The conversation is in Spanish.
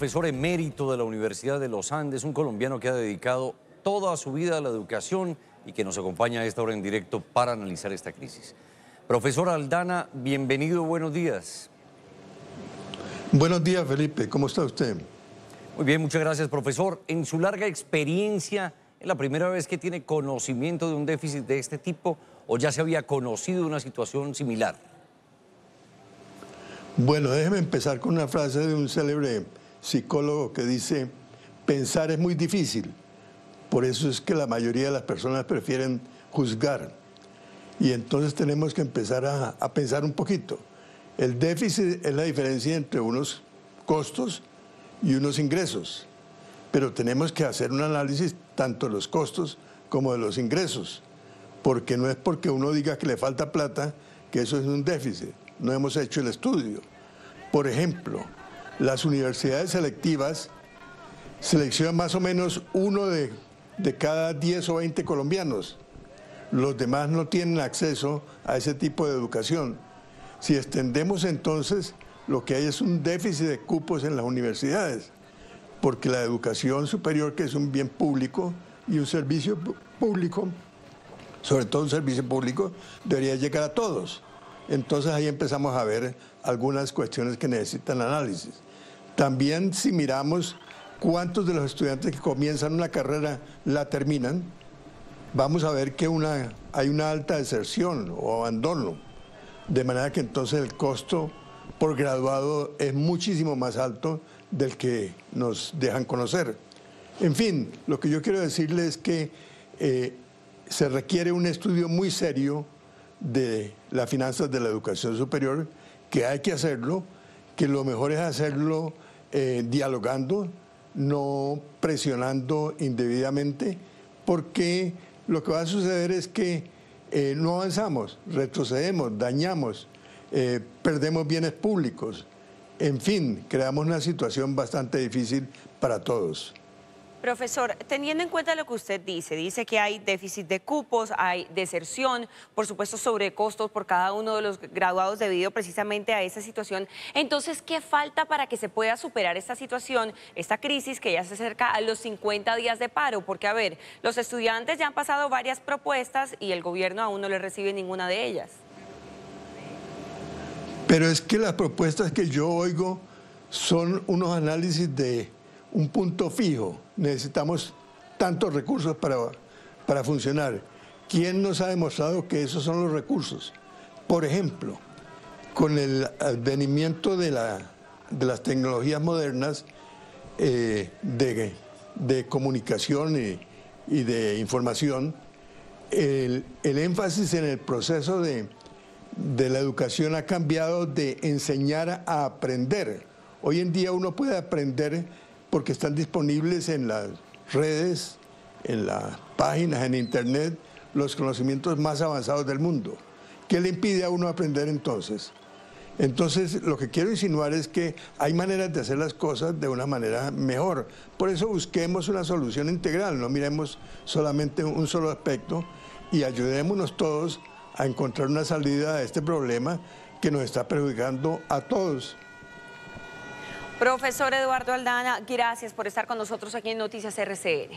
profesor emérito de la Universidad de los Andes, un colombiano que ha dedicado toda su vida a la educación y que nos acompaña a esta hora en directo para analizar esta crisis. Profesor Aldana, bienvenido, buenos días. Buenos días, Felipe, ¿cómo está usted? Muy bien, muchas gracias, profesor. En su larga experiencia, ¿es la primera vez que tiene conocimiento de un déficit de este tipo o ya se había conocido una situación similar? Bueno, déjeme empezar con una frase de un célebre psicólogo que dice: pensar es muy difícil, por eso es que la mayoría de las personas prefieren juzgar. Y entonces tenemos que empezar a pensar un poquito. El déficit es la diferencia entre unos costos y unos ingresos, pero tenemos que hacer un análisis tanto de los costos como de los ingresos, porque no es porque uno diga que le falta plata que eso es un déficit. No hemos hecho el estudio. Por ejemplo, las universidades selectivas seleccionan más o menos uno de cada 10 o 20 colombianos. Los demás no tienen acceso a ese tipo de educación. Si extendemos entonces, lo que hay es un déficit de cupos en las universidades, porque la educación superior, que es un bien público y un servicio público, sobre todo un servicio público, debería llegar a todos. Entonces ahí empezamos a ver algunas cuestiones que necesitan análisis. También si miramos cuántos de los estudiantes que comienzan una carrera la terminan, vamos a ver que hay una alta deserción o abandono, de manera que entonces el costo por graduado es muchísimo más alto del que nos dejan conocer. En fin, lo que yo quiero decirles es que se requiere un estudio muy serio de las finanzas de la educación superior, que hay que hacerlo, que lo mejor es hacerlo dialogando, no presionando indebidamente, porque lo que va a suceder es que no avanzamos, retrocedemos, dañamos, perdemos bienes públicos. En fin, creamos una situación bastante difícil para todos. Profesor, teniendo en cuenta lo que usted dice que hay déficit de cupos, hay deserción, por supuesto sobrecostos por cada uno de los graduados debido precisamente a esa situación. Entonces, ¿qué falta para que se pueda superar esta situación, esta crisis que ya se acerca a los 50 días de paro? Porque, a ver, los estudiantes ya han pasado varias propuestas y el gobierno aún no les recibe ninguna de ellas. Pero es que las propuestas que yo oigo son unos análisis de un punto fijo. Necesitamos tantos recursos para funcionar. ¿Quién nos ha demostrado que esos son los recursos? Por ejemplo, con el advenimiento de las tecnologías modernas de comunicación y de información, el énfasis en el proceso de la educación ha cambiado de enseñar a aprender. Hoy en día uno puede aprender porque están disponibles en las redes, en las páginas, en internet, los conocimientos más avanzados del mundo. ¿Qué le impide a uno aprender entonces? Entonces, lo que quiero insinuar es que hay maneras de hacer las cosas de una manera mejor. Por eso busquemos una solución integral, no miremos solamente un solo aspecto y ayudémonos todos a encontrar una salida a este problema que nos está perjudicando a todos. Profesor Eduardo Aldana, gracias por estar con nosotros aquí en Noticias RCN.